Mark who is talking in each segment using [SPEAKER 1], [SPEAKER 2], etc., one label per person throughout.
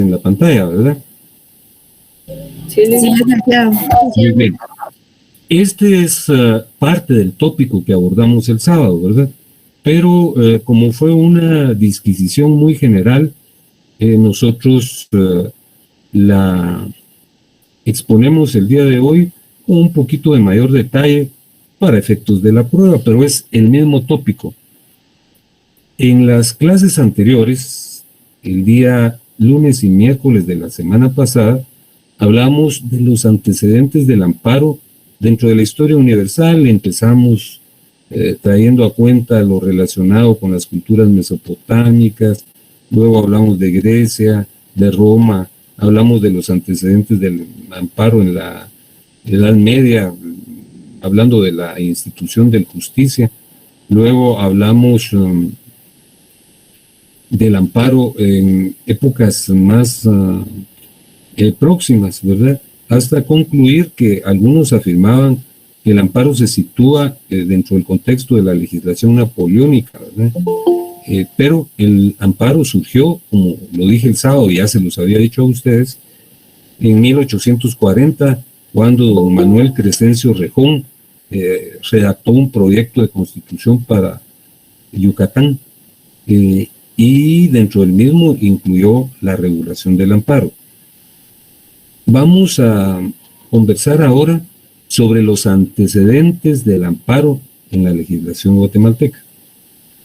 [SPEAKER 1] en la pantalla, ¿verdad?
[SPEAKER 2] Sí, licenciado.
[SPEAKER 1] Muy bien. Este es parte del tópico que abordamos el sábado, ¿verdad? Pero como fue una disquisición muy general, nosotros la exponemos el día de hoy con un poquito de mayor detalle para efectos de la prueba, pero es el mismo tópico. En las clases anteriores, el día lunes y miércoles de la semana pasada, hablamos de los antecedentes del amparo dentro de la historia universal. Empezamos trayendo a cuenta lo relacionado con las culturas mesopotámicas, luego hablamos de Grecia, de Roma, hablamos de los antecedentes del amparo en la Edad Media, hablando de la institución de justicia, luego hablamos del amparo en épocas más próximas, ¿verdad? Hasta concluir que algunos afirmaban que el amparo se sitúa dentro del contexto de la legislación napoleónica, ¿verdad? Pero el amparo surgió, como lo dije el sábado, ya se los había dicho a ustedes, en 1840, cuando don Manuel Crescencio Rejón redactó un proyecto de constitución para Yucatán, y dentro del mismo incluyó la regulación del amparo. Vamos a conversar ahora sobre los antecedentes del amparo en la legislación guatemalteca.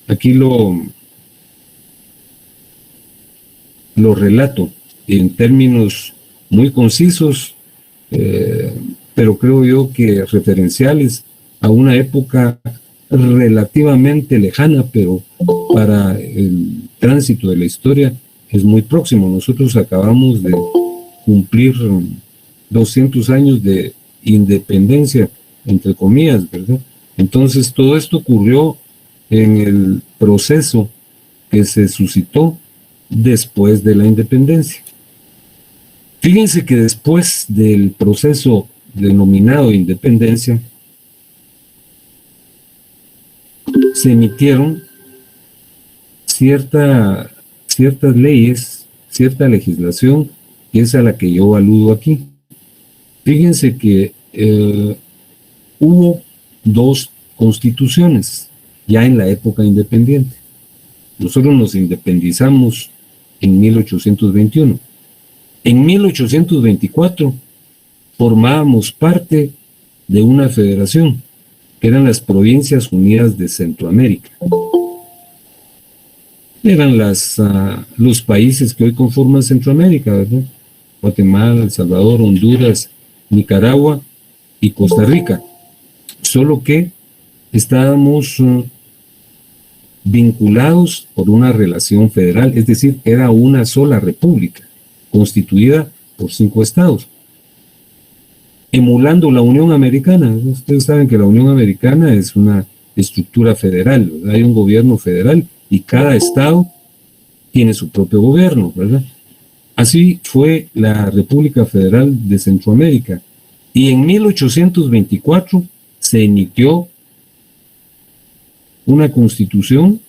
[SPEAKER 1] Aquí lo relato en términos muy concisos, pero creo yo que referenciales a una época relativamente lejana, pero para el tránsito de la historia es muy próximo. Nosotros acabamos de cumplir 200 años de independencia, entre comillas, ¿verdad? Entonces todo esto ocurrió en el proceso que se suscitó después de la independencia. Fíjense que después del proceso denominado independencia, se emitieron ciertas leyes, cierta legislación, que es a la que yo aludo aquí. Fíjense que hubo dos constituciones ya en la época independiente. Nosotros nos independizamos en 1821. En 1824 formábamos parte de una federación, que eran las Provincias Unidas de Centroamérica. Eran los países que hoy conforman Centroamérica, ¿verdad? Guatemala, El Salvador, Honduras, Nicaragua y Costa Rica. Solo que estábamos vinculados por una relación federal, es decir, era una sola república, constituida por 5 estados, emulando la Unión Americana. Ustedes saben que la Unión Americana es una estructura federal, ¿verdad? Hay un gobierno federal y cada estado tiene su propio gobierno, ¿verdad? Así fue la República Federal de Centroamérica. Y en 1824 se emitió una constitución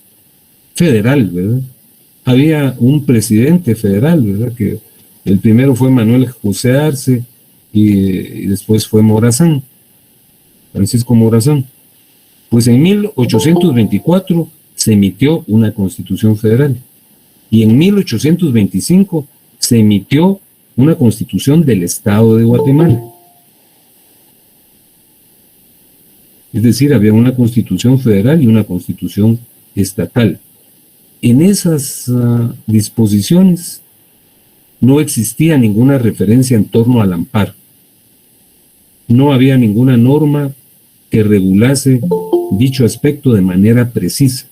[SPEAKER 1] federal, ¿verdad? Había un presidente federal, ¿verdad? Que el primero fue Manuel José Arce y después fue Morazán, Francisco Morazán. Pues en 1824 se emitió una constitución federal y en 1825 se emitió una constitución del Estado de Guatemala. Es decir, había una constitución federal y una constitución estatal. En esas disposiciones no existía ninguna referencia en torno al amparo. No había ninguna norma que regulase dicho aspecto de manera precisa.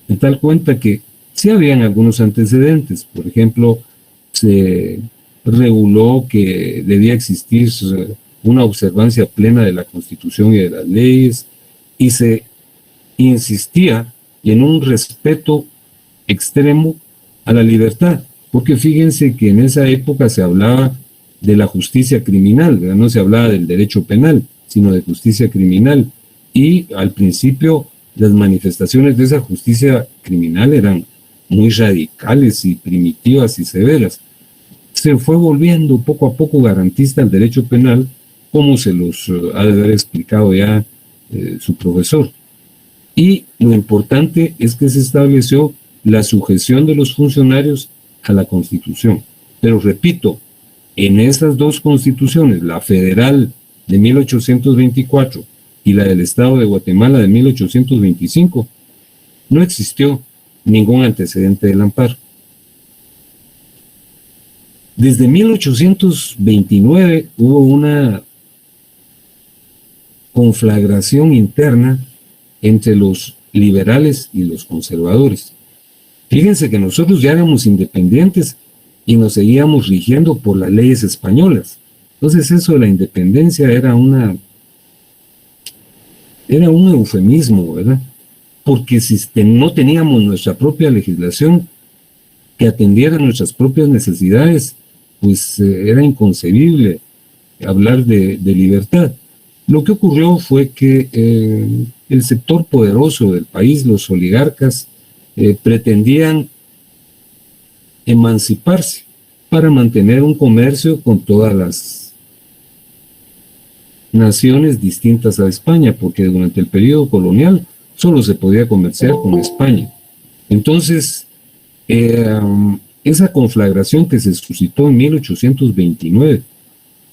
[SPEAKER 1] De tal cuenta que sí habían algunos antecedentes. Por ejemplo, se reguló que debía existir una observancia plena de la Constitución y de las leyes, y se insistía en un respeto extremo a la libertad, porque fíjense que en esa época se hablaba de la justicia criminal, ¿verdad? No se hablaba del derecho penal, sino de justicia criminal, y al principio las manifestaciones de esa justicia criminal eran muy radicales y primitivas y severas. se fue volviendo poco a poco garantista del derecho penal, como se los ha de haber explicado ya su profesor. Y lo importante es que se estableció la sujeción de los funcionarios a la Constitución. Pero repito, en esas dos constituciones, la federal de 1824 y la del Estado de Guatemala de 1825, no existió ningún antecedente del amparo. Desde 1829 hubo una conflagración interna entre los liberales y los conservadores. Fíjense que nosotros ya éramos independientes y nos seguíamos rigiendo por las leyes españolas. Entonces eso de la independencia era un eufemismo, ¿verdad? Porque si no teníamos nuestra propia legislación que atendiera nuestras propias necesidades, pues era inconcebible hablar de libertad. Lo que ocurrió fue que el sector poderoso del país, los oligarcas, pretendían emanciparse para mantener un comercio con todas las naciones distintas a España, porque durante el periodo colonial solo se podía comerciar con España. Entonces, esa conflagración que se suscitó en 1829,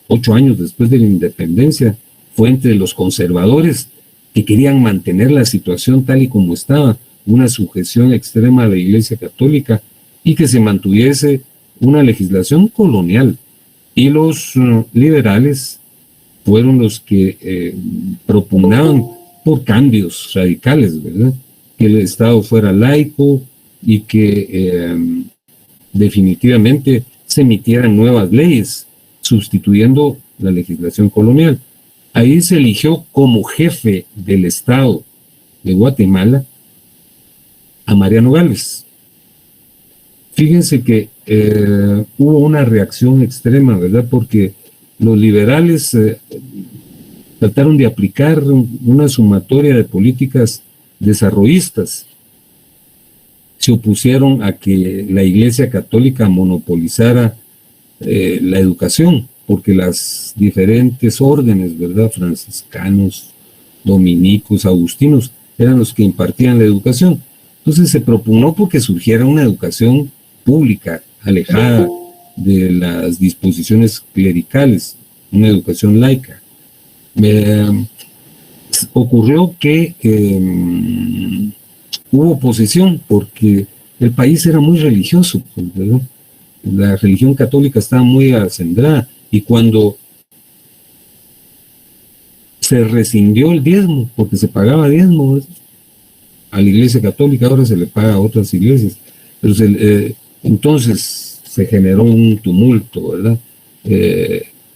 [SPEAKER 1] 8 años después de la independencia, fue entre los conservadores que querían mantener la situación tal y como estaba, una sujeción extrema a la Iglesia Católica y que se mantuviese una legislación colonial. Y los liberales fueron los que propugnaban por cambios radicales, ¿verdad? Que el Estado fuera laico y que definitivamente se emitieran nuevas leyes sustituyendo la legislación colonial. Ahí se eligió como jefe del Estado de Guatemala a Mariano Gálvez. Fíjense que hubo una reacción extrema, ¿verdad? Porque los liberales trataron de aplicar una sumatoria de políticas desarrollistas. Se opusieron a que la Iglesia Católica monopolizara la educación, porque las diferentes órdenes, ¿verdad? Franciscanos, dominicos, agustinos, eran los que impartían la educación. Entonces se propugnó porque surgiera una educación pública, alejada de las disposiciones clericales, una educación laica. Ocurrió que hubo oposición porque el país era muy religioso, pues, ¿verdad? La religión católica estaba muy acendrada y cuando se rescindió el diezmo, porque se pagaba diezmo, ¿verdad? A la Iglesia Católica, ahora se le paga a otras iglesias, pero entonces se generó un tumulto, ¿verdad?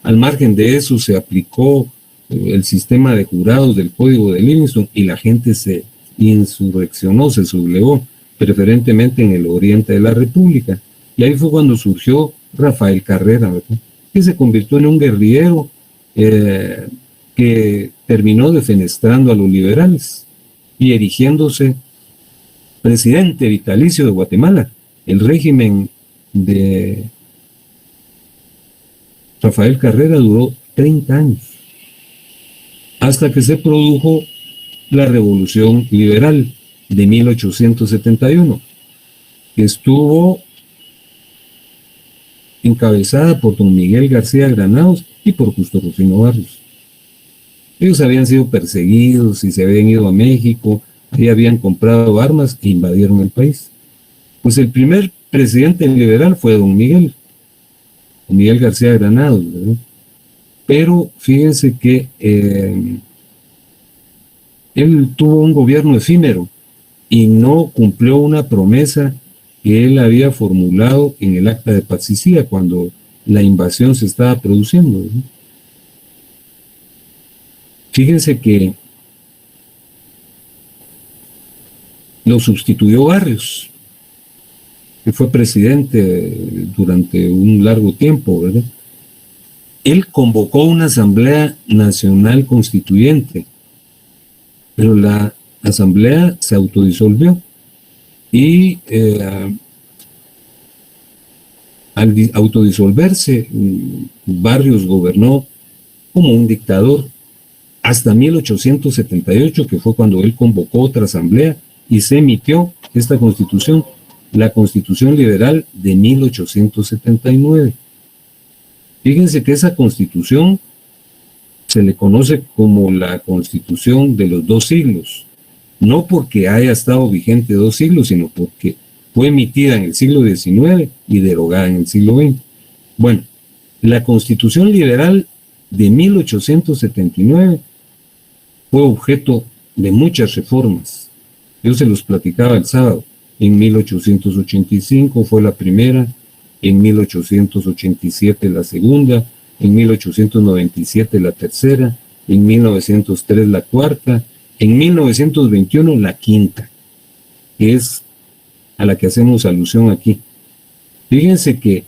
[SPEAKER 1] Al margen de eso se aplicó el sistema de jurados del Código de Livingston y la gente se insurreccionó, se sublevó, preferentemente en el oriente de la República. Y ahí fue cuando surgió Rafael Carrera, ¿verdad? Que se convirtió en un guerrillero que terminó defenestrando a los liberales y erigiéndose presidente vitalicio de Guatemala. El régimen de Rafael Carrera duró 30 años, hasta que se produjo la Revolución Liberal de 1871, que estuvo encabezada por don Miguel García Granados y por Justo Rufino Barrios. Ellos habían sido perseguidos y se habían ido a México, ahí habían comprado armas e invadieron el país. Pues el primer presidente liberal fue don Miguel García Granados, ¿verdad? Pero fíjense que él tuvo un gobierno efímero y no cumplió una promesa que él había formulado en el acta de Patsicía cuando la invasión se estaba produciendo, ¿verdad? Fíjense que lo sustituyó Barrios, que fue presidente durante un largo tiempo, ¿verdad? Él convocó una Asamblea Nacional Constituyente, pero la Asamblea se autodisolvió y Al autodisolverse, Barrios gobernó como un dictador hasta 1878, que fue cuando él convocó otra asamblea y se emitió esta constitución, la Constitución Liberal de 1879. Fíjense que esa constitución se le conoce como la Constitución de los 2 siglos, no porque haya estado vigente 2 siglos, sino porque fue emitida en el siglo XIX y derogada en el siglo XX. Bueno, la Constitución Liberal de 1879 fue objeto de muchas reformas. Yo se los platicaba el sábado. En 1885 fue la primera, en 1887 la segunda, en 1897 la tercera, en 1903 la cuarta, en 1921 la quinta, que es a la que hacemos alusión aquí. Fíjense que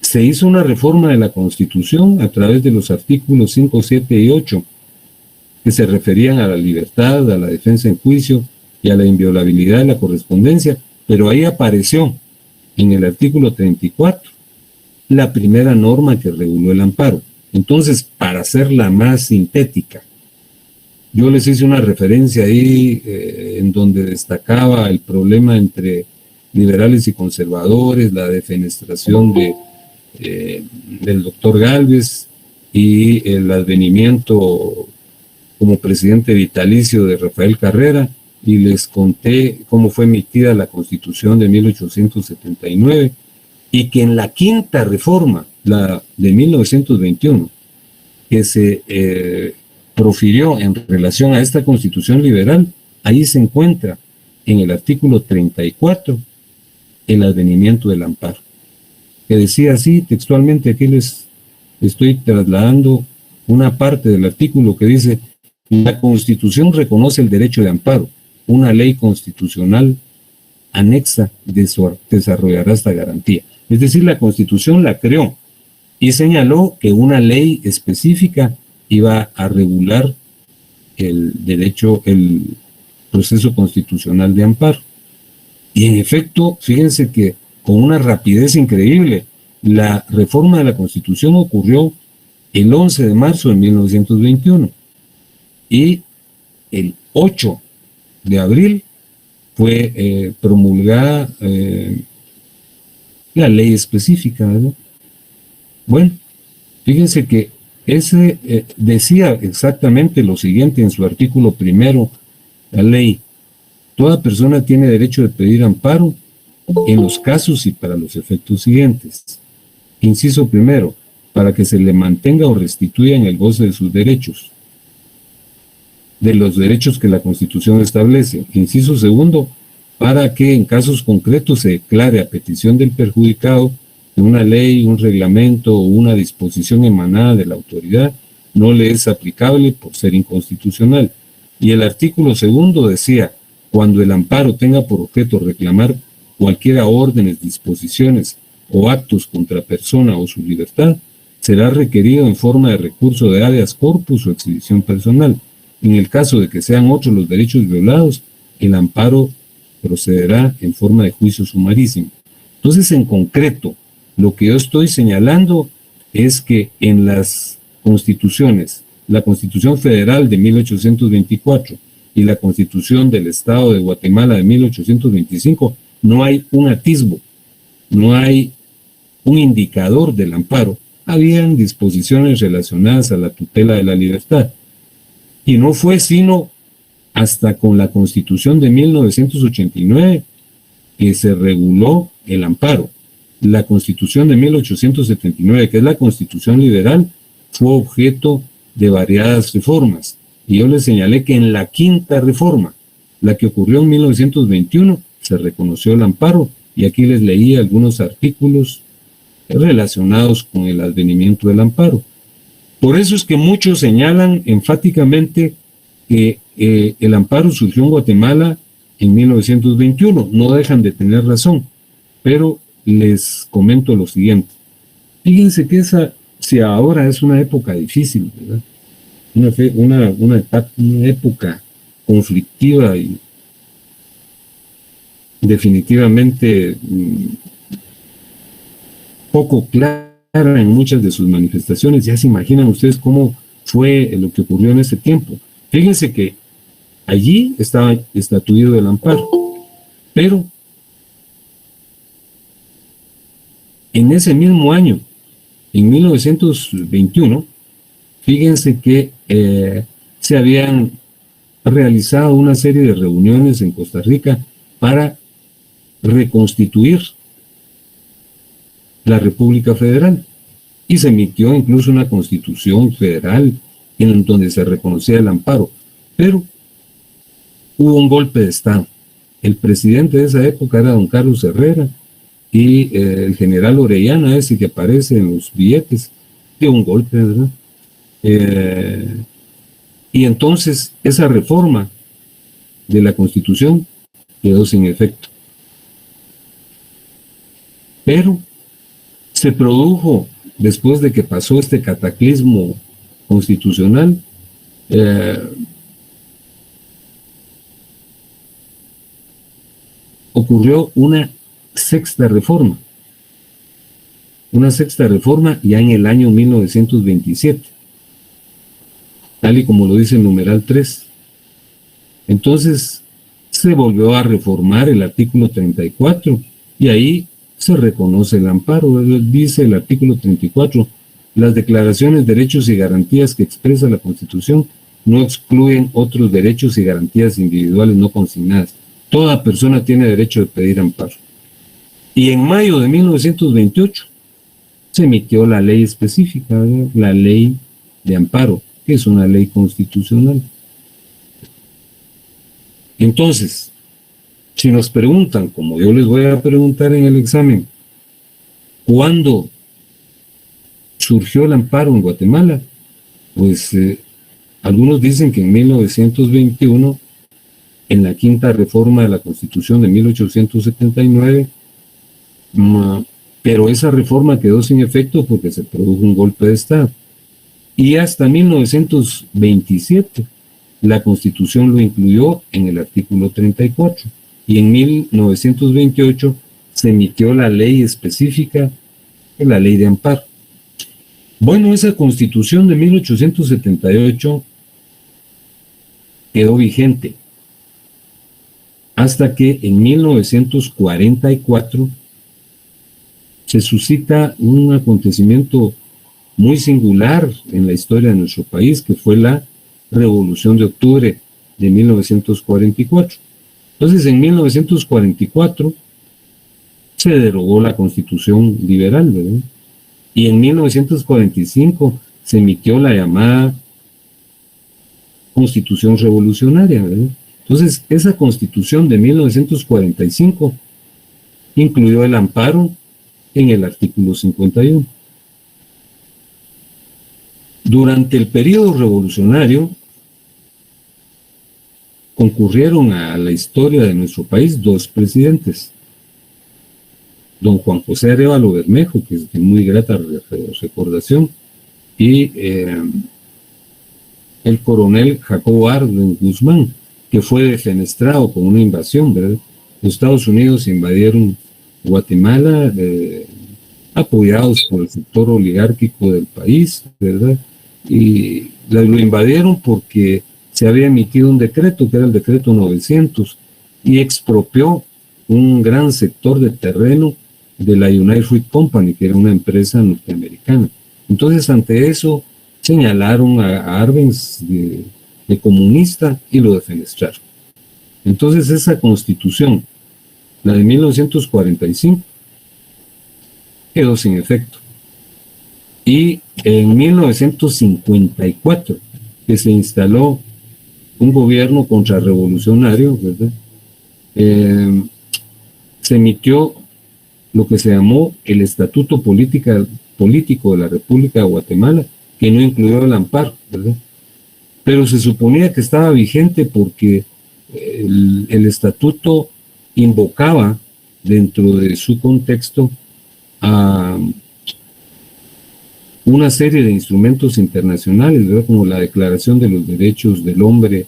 [SPEAKER 1] se hizo una reforma de la Constitución a través de los artículos 5, 7 y 8, que se referían a la libertad, a la defensa en juicio y a la inviolabilidad de la correspondencia, pero ahí apareció en el artículo 34 la primera norma que reguló el amparo. Entonces, para hacerla más sintética, yo les hice una referencia ahí en donde destacaba el problema entre liberales y conservadores, la defenestración del doctor Gálvez y el advenimiento como presidente vitalicio de Rafael Carrera, y les conté cómo fue emitida la Constitución de 1879, y que en la quinta reforma, la de 1921, que se profirió en relación a esta Constitución liberal, ahí se encuentra en el artículo 34 el advenimiento del amparo, que decía así textualmente. Aquí les estoy trasladando una parte del artículo que dice: la Constitución reconoce el derecho de amparo. Una ley constitucional anexa desarrollará esta garantía. Es decir, la Constitución la creó y señaló que una ley específica iba a regular el derecho, el proceso constitucional de amparo. Y en efecto, fíjense que con una rapidez increíble, la reforma de la Constitución ocurrió el 11 de marzo de 1921 y el 8 de abril fue promulgada la ley específica, ¿verdad? Bueno, fíjense que ese decía exactamente lo siguiente en su artículo primero: la ley: toda persona tiene derecho de pedir amparo en los casos y para los efectos siguientes. Inciso primero: para que se le mantenga o restituya en el goce de sus derechos, de los derechos que la Constitución establece. Inciso segundo: para que en casos concretos se declare a petición del perjudicado que una ley, un reglamento o una disposición emanada de la autoridad no le es aplicable por ser inconstitucional. Y el artículo segundo decía: cuando el amparo tenga por objeto reclamar cualquiera órdenes, disposiciones o actos contra persona o su libertad, será requerido en forma de recurso de habeas corpus o exhibición personal. En el caso de que sean otros los derechos violados, el amparo procederá en forma de juicio sumarísimo. Entonces, en concreto, lo que yo estoy señalando es que en las constituciones, la Constitución Federal de 1824 y la Constitución del Estado de Guatemala de 1825, no hay un atisbo, no hay un indicador del amparo. Habían disposiciones relacionadas a la tutela de la libertad. Y no fue sino hasta con la Constitución de 1989 que se reguló el amparo. La Constitución de 1879, que es la Constitución liberal, fue objeto de variadas reformas. Y yo les señalé que en la quinta reforma, la que ocurrió en 1921, se reconoció el amparo, y aquí les leí algunos artículos relacionados con el advenimiento del amparo. Por eso es que muchos señalan enfáticamente que el amparo surgió en Guatemala en 1921. No dejan de tener razón, pero les comento lo siguiente. Fíjense que si ahora es una época difícil, ¿verdad? Una época conflictiva y definitivamente poco clara en muchas de sus manifestaciones. Ya se imaginan ustedes cómo fue lo que ocurrió en ese tiempo. Fíjense que allí estaba estatuido el amparo, pero en ese mismo año, en 1921, fíjense que se habían realizado una serie de reuniones en Costa Rica para reconstituir la República Federal, y se emitió incluso una constitución federal en donde se reconocía el amparo, pero hubo un golpe de Estado. El presidente de esa época era don Carlos Herrera, y el general Orellana, ese que aparece en los billetes, dio un golpe, ¿verdad? Y entonces esa reforma de la Constitución quedó sin efecto. Pero se produjo, después de que pasó este cataclismo constitucional, ocurrió una sexta reforma ya en el año 1927, tal y como lo dice el numeral 3. Entonces se volvió a reformar el artículo 34 y ahí se reconoce el amparo. Dice el artículo 34: las declaraciones, derechos y garantías que expresa la Constitución no excluyen otros derechos y garantías individuales no consignadas. Toda persona tiene derecho de pedir amparo. Y en mayo de 1928 se emitió la ley específica, ¿verdad? La ley de amparo, que es una ley constitucional. Entonces, si nos preguntan, como yo les voy a preguntar en el examen, ¿cuándo surgió el amparo en Guatemala? Pues algunos dicen que en 1921, en la quinta reforma de la Constitución de 1879, pero esa reforma quedó sin efecto porque se produjo un golpe de Estado. Y hasta 1927 la Constitución lo incluyó en el artículo 34. Y en 1928 se emitió la ley específica, la ley de amparo. Bueno, esa Constitución de 1878 quedó vigente hasta que en 1944 se suscita un acontecimiento muy singular en la historia de nuestro país, que fue la Revolución de Octubre de 1944. Entonces, en 1944 se derogó la Constitución liberal, ¿verdad? Y en 1945 se emitió la llamada Constitución Revolucionaria, ¿verdad? Entonces, esa Constitución de 1945 incluyó el amparo en el artículo 51. Durante el periodo revolucionario concurrieron a la historia de nuestro país dos presidentes: don Juan José Arévalo Bermejo, que es de muy grata recordación, y el coronel Jacobo Arden Guzmán, que fue defenestrado con una invasión, ¿verdad? Los Estados Unidos invadieron Guatemala, apoyados por el sector oligárquico del país, ¿verdad? Y lo invadieron porque se había emitido un decreto, que era el decreto 900, y expropió un gran sector de terreno de la United Fruit Company, que era una empresa norteamericana. Entonces, ante eso, señalaron a Arbenz de comunista y lo defenestraron. Entonces, esa Constitución, la de 1945, quedó sin efecto. Y en 1954, que se instaló un gobierno contrarrevolucionario, ¿verdad? Se emitió lo que se llamó el Estatuto Político de la República de Guatemala, que no incluyó el amparo, ¿verdad? Pero se suponía que estaba vigente porque el estatuto invocaba dentro de su contexto a una serie de instrumentos internacionales, ¿verdad? Como la Declaración de los Derechos del Hombre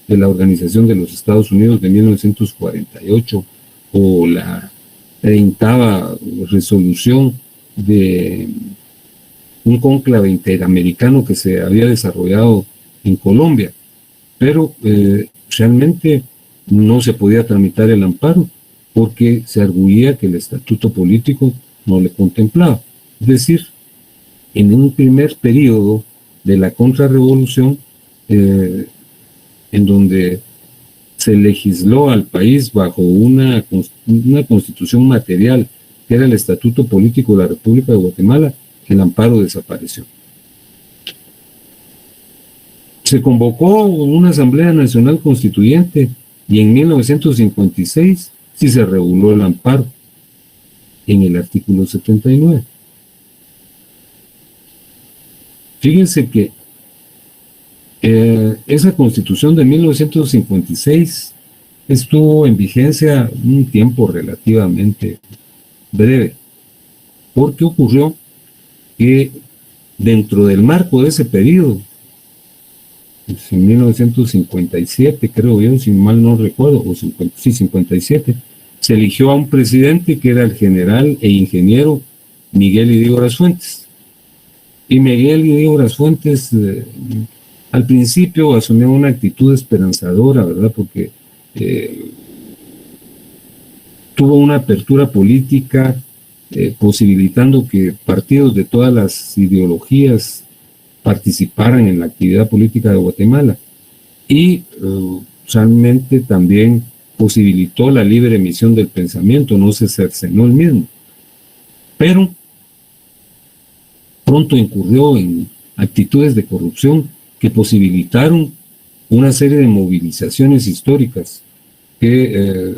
[SPEAKER 1] de la Organización de los Estados Unidos de 1948, o la 30ª resolución de un cónclave interamericano que se había desarrollado en Colombia, pero realmente no se podía tramitar el amparo porque se arguía que el estatuto político no le contemplaba. Es decir, en un primer periodo de la contrarrevolución, en donde se legisló al país bajo una constitución material, que era el Estatuto Político de la República de Guatemala, el amparo desapareció. Se convocó una Asamblea Nacional Constituyente y en 1956 sí se reguló el amparo en el artículo 79. Fíjense que esa Constitución de 1956 estuvo en vigencia un tiempo relativamente breve, porque ocurrió que dentro del marco de ese periodo, pues en 1957, creo yo, si mal no recuerdo, o 57, se eligió a un presidente que era el general e ingeniero Miguel Ydígoras Fuentes. Y Miguel Ydígoras Fuentes al principio asumió una actitud esperanzadora, ¿verdad? Porque tuvo una apertura política posibilitando que partidos de todas las ideologías participaran en la actividad política de Guatemala y realmente también posibilitó la libre emisión del pensamiento, no se cercenó el mismo. Pero pronto incurrió en actitudes de corrupción que posibilitaron una serie de movilizaciones históricas que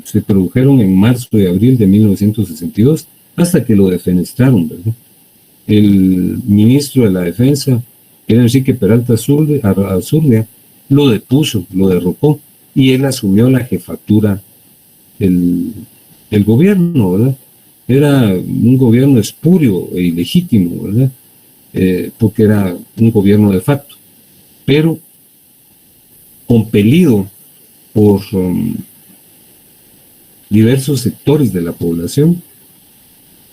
[SPEAKER 1] se produjeron en marzo y abril de 1962 hasta que lo defenestraron, ¿verdad? El ministro de la Defensa, que era Enrique Peralta Azurdia, lo depuso, lo derrocó, y él asumió la jefatura del gobierno, ¿verdad? Era un gobierno espurio e ilegítimo, ¿verdad? Porque era un gobierno de facto, pero compelido por diversos sectores de la población,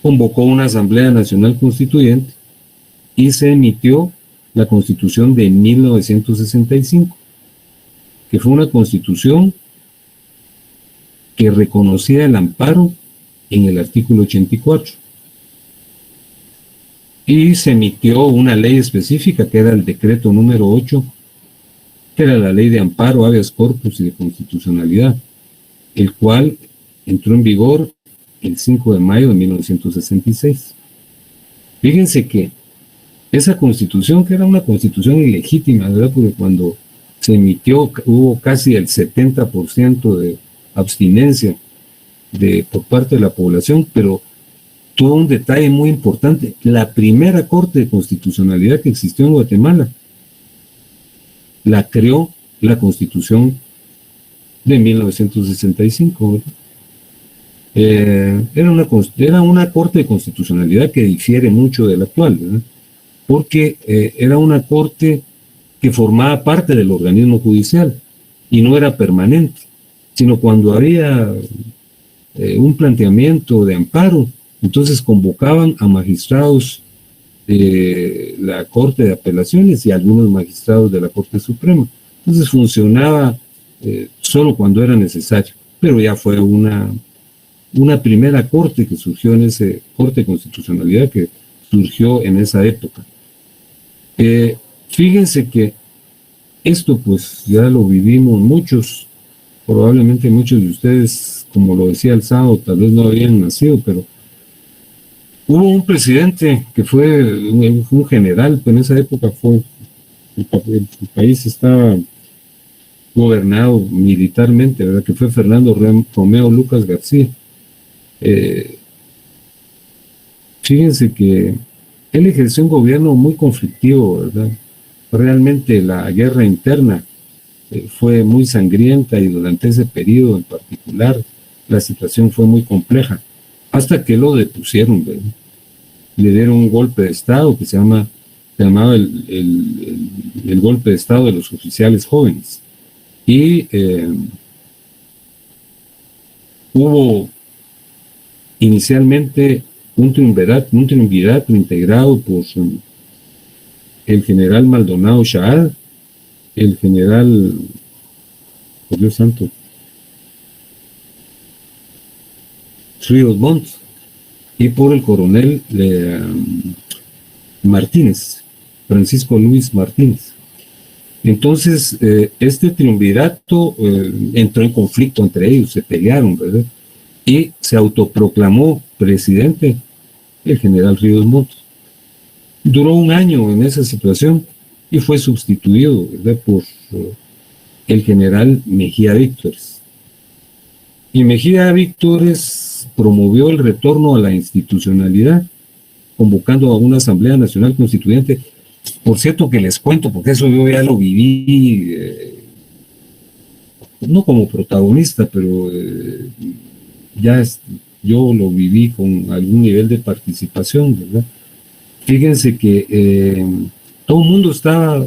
[SPEAKER 1] convocó una Asamblea Nacional Constituyente y se emitió la Constitución de 1965, que fue una constitución que reconocía el amparo en el artículo 84. Y se emitió una ley específica, que era el decreto número 8, que era la ley de amparo, habeas corpus y de constitucionalidad, el cual entró en vigor el 5 de mayo de 1966. Fíjense que esa constitución, que era una constitución ilegítima, ¿verdad? Porque cuando se emitió hubo casi el 70% de abstinencia por parte de la población, pero tuvo un detalle muy importante. La primera Corte de Constitucionalidad que existió en Guatemala la creó la Constitución de 1965, ¿verdad? Era una Corte de Constitucionalidad que difiere mucho de la actual, ¿verdad? Porque era una corte que formaba parte del organismo judicial y no era permanente, sino cuando había un planteamiento de amparo, entonces convocaban a magistrados de la Corte de Apelaciones y a algunos magistrados de la Corte Suprema. Entonces funcionaba solo cuando era necesario, pero ya fue una primera corte que surgió en ese Corte de Constitucionalidad que surgió en esa época. Fíjense que esto pues ya lo vivimos muchos, probablemente muchos de ustedes, como lo decía el sábado, tal vez no habían nacido, pero hubo un presidente que fue un general, pero en esa época el país estaba gobernado militarmente, ¿verdad? Que fue Fernando Romeo Lucas García. Fíjense que él ejerció un gobierno muy conflictivo, ¿verdad? Realmente la guerra interna fue muy sangrienta y durante ese periodo en particular la situación fue muy compleja, hasta que lo depusieron, ¿verdad? Le dieron un golpe de Estado que se llamaba el golpe de Estado de los oficiales jóvenes. Y hubo inicialmente un triunvirato integrado por el general Maldonado Shaad, el general, por Dios santo, Ríos Montt, y por el coronel Martínez, Francisco Luis Martínez. Entonces, este triunvirato entró en conflicto entre ellos, se pelearon, ¿verdad? Y se autoproclamó presidente el general Ríos Montt. Duró un año en esa situación y fue sustituido, ¿verdad?, por el general Mejía Víctores. Y Mejía Víctores promovió el retorno a la institucionalidad, convocando a una Asamblea Nacional Constituyente. Por cierto que les cuento, porque eso yo ya lo viví, no como protagonista, pero yo lo viví con algún nivel de participación, ¿verdad? Fíjense que todo el mundo estaba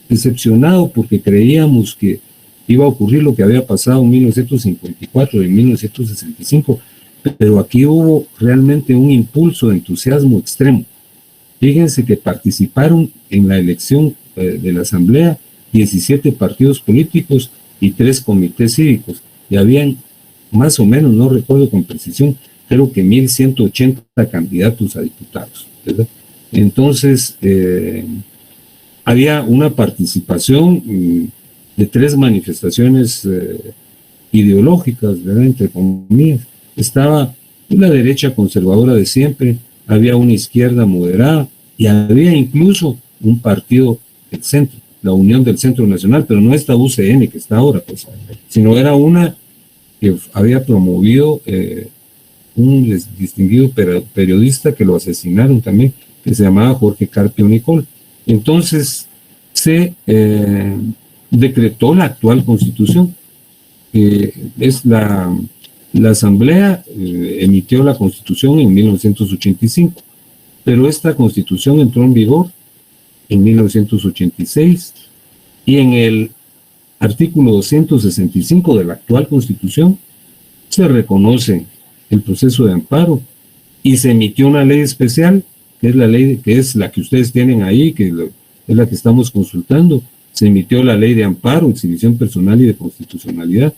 [SPEAKER 1] decepcionado porque creíamos que iba a ocurrir lo que había pasado en 1954 y en 1965, pero aquí hubo realmente un impulso de entusiasmo extremo. Fíjense que participaron en la elección de la Asamblea 17 partidos políticos y 3 comités cívicos, y habían más o menos, no recuerdo con precisión, creo que 1.180 candidatos a diputados, ¿verdad? Entonces, había una participación de 3 manifestaciones ideológicas, ¿verdad?, entre comillas. Estaba una derecha conservadora de siempre, había una izquierda moderada y había incluso un partido del centro, la Unión del Centro Nacional, pero no esta UCN que está ahora, pues, sino era una que había promovido un distinguido periodista que lo asesinaron también, que se llamaba Jorge Carpio Nicol. Entonces se decretó la actual Constitución. Es la Asamblea emitió la Constitución en 1985, pero esta Constitución entró en vigor en 1986 y en el artículo 265 de la actual Constitución se reconoce el proceso de amparo y se emitió una ley especial, que es la ley que es la que ustedes tienen ahí, que es la que estamos consultando. Se emitió la ley de amparo, exhibición personal y de constitucionalidad,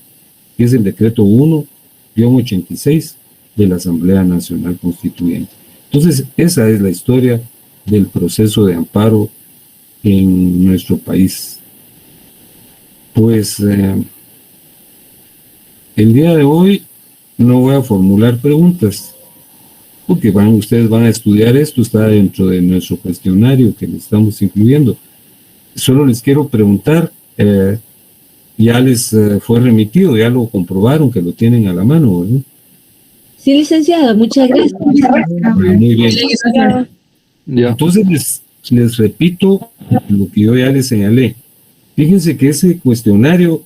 [SPEAKER 1] que es el decreto 1-86 de la Asamblea Nacional Constituyente. Entonces, esa es la historia del proceso de amparo en nuestro país. Pues el día de hoy no voy a formular preguntas, porque ustedes van a estudiar esto, está dentro de nuestro cuestionario que le estamos incluyendo. Solo les quiero preguntar, ya les fue remitido, ya lo comprobaron que lo tienen a la mano, ¿verdad?
[SPEAKER 2] Sí, licenciado, muchas gracias.
[SPEAKER 1] Muy bien. Entonces les repito lo que yo ya les señalé. Fíjense que ese cuestionario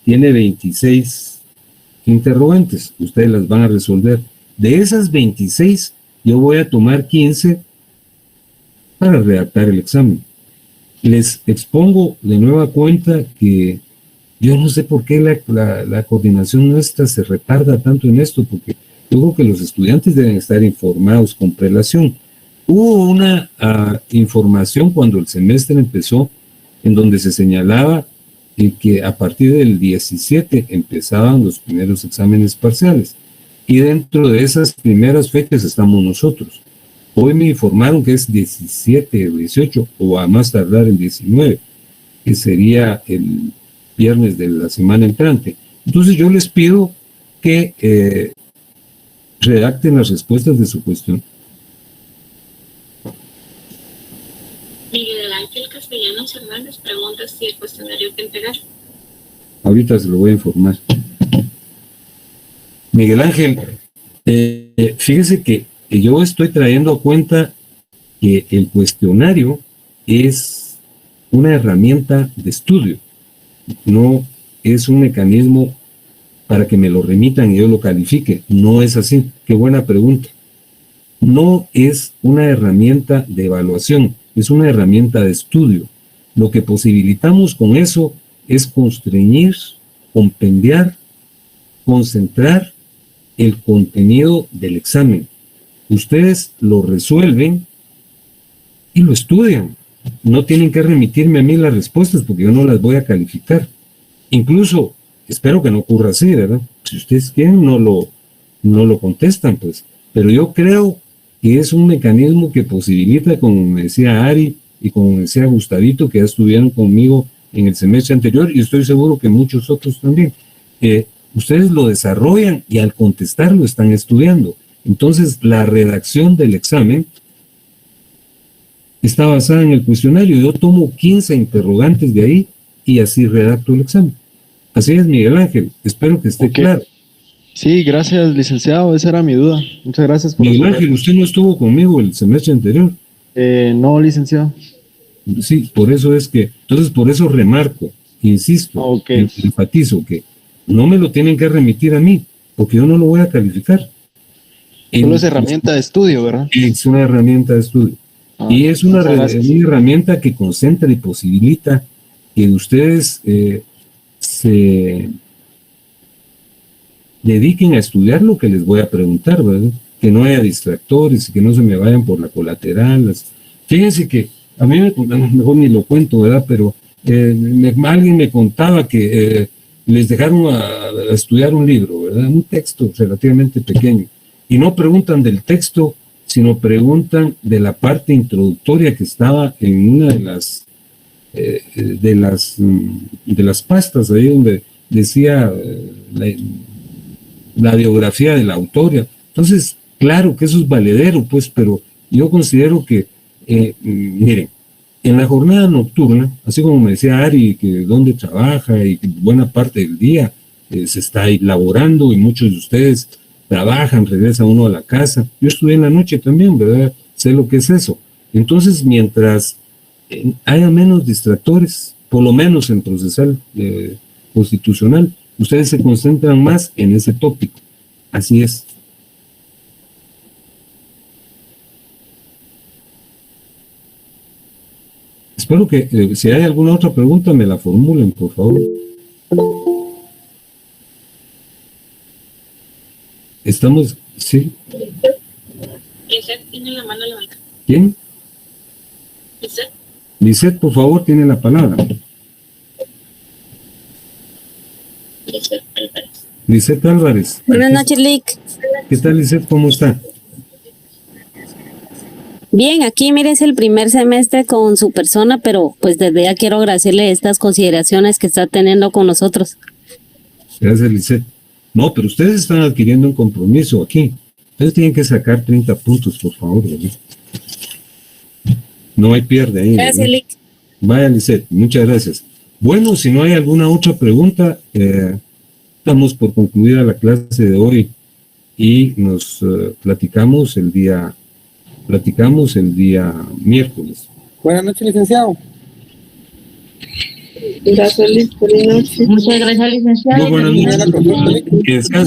[SPEAKER 1] tiene 26 interrogantes, ustedes las van a resolver. De esas 26, yo voy a tomar 15 para redactar el examen. Les expongo de nueva cuenta que yo no sé por qué la coordinación nuestra se retarda tanto en esto, porque yo creo que los estudiantes deben estar informados con prelación. Hubo una información cuando el semestre empezó, en donde se señalaba que a partir del 17 empezaban los primeros exámenes parciales. Y dentro de esas primeras fechas estamos nosotros. Hoy me informaron que es 17 o 18, o a más tardar el 19, que sería el viernes de la semana entrante. Entonces yo les pido que redacten las respuestas de su cuestión.
[SPEAKER 3] Miguel Ángel Castellanos Hernández pregunta si el cuestionario que entregar.
[SPEAKER 1] Ahorita se lo voy a informar. Miguel Ángel, fíjese que yo estoy trayendo a cuenta que el cuestionario es una herramienta de estudio, no es un mecanismo para que me lo remitan y yo lo califique. No es así. Qué buena pregunta. No es una herramienta de evaluación, es una herramienta de estudio. Lo que posibilitamos con eso es constreñir, compendiar, concentrar el contenido del examen. Ustedes lo resuelven y lo estudian. No tienen que remitirme a mí las respuestas porque yo no las voy a calificar. Incluso, espero que no ocurra así, ¿verdad? Si ustedes quieren, no lo contestan, pues. Pero yo creo que es un mecanismo que posibilita, como me decía Ari y como me decía Gustavito, que ya estuvieron conmigo en el semestre anterior, y estoy seguro que muchos otros también. Ustedes lo desarrollan y al contestar lo están estudiando. Entonces, la redacción del examen está basada en el cuestionario. Yo tomo 15 interrogantes de ahí y así redacto el examen. Así es, Miguel Ángel. Espero que esté claro.
[SPEAKER 4] Sí, gracias, licenciado. Esa era mi duda. Muchas gracias por
[SPEAKER 1] Miguel Ángel, ¿usted no estuvo conmigo el semestre anterior?
[SPEAKER 4] No, licenciado.
[SPEAKER 1] Sí, por eso es que... Entonces, por eso remarco, insisto, enfatizo que no me lo tienen que remitir a mí, porque yo no lo voy a calificar.
[SPEAKER 4] Solo es herramienta de estudio, ¿verdad?
[SPEAKER 1] Es una herramienta de estudio. Y es una herramienta que concentra y posibilita que ustedes se dediquen a estudiar lo que les voy a preguntar, ¿verdad? Que no haya distractores y que no se me vayan por la colateral. Fíjense que a mí mejor ni lo cuento, ¿verdad? Pero alguien me contaba que les dejaron a estudiar un libro, ¿verdad? Un texto relativamente pequeño. Y no preguntan del texto, sino preguntan de la parte introductoria que estaba en una de las pastas ahí donde decía la biografía de la autora. Entonces, claro que eso es valedero, pues, pero yo considero que, miren, en la jornada nocturna, así como me decía Ari, que donde trabaja y que buena parte del día se está elaborando y muchos de ustedes trabajan, regresa uno a la casa. Yo estudié en la noche también, ¿verdad? Sé lo que es eso. Entonces, mientras haya menos distractores, por lo menos en procesal constitucional, ustedes se concentran más en ese tópico. Así es. Espero que si hay alguna otra pregunta me la formulen, por favor. Estamos, sí.
[SPEAKER 3] Lisette tiene la mano levantada.
[SPEAKER 1] ¿Quién?
[SPEAKER 3] Lisette.
[SPEAKER 1] Lisette, por favor, tiene la palabra.
[SPEAKER 3] Lisette Álvarez.
[SPEAKER 1] Lisette Álvarez.
[SPEAKER 5] Buenas noches, Lick.
[SPEAKER 1] ¿Qué tal, Lisette? ¿Cómo está?
[SPEAKER 5] Bien, aquí mire, es el primer semestre con su persona, pero pues desde ya quiero agradecerle estas consideraciones que está teniendo con nosotros.
[SPEAKER 1] Gracias, Lisette. No, pero ustedes están adquiriendo un compromiso aquí. Ustedes tienen que sacar 30 puntos, por favor, ¿verdad? No hay pierde ahí.
[SPEAKER 5] Gracias, Lick.
[SPEAKER 1] Vaya, Lisette, muchas gracias. Bueno, si no hay alguna otra pregunta, estamos por concluida la clase de hoy y nos platicamos el día miércoles.
[SPEAKER 6] Buenas noches, licenciado.
[SPEAKER 2] Gracias, Liz. Buenas noches.
[SPEAKER 5] Muchas gracias, licenciado.
[SPEAKER 1] Muy buenas noches. Que descansen.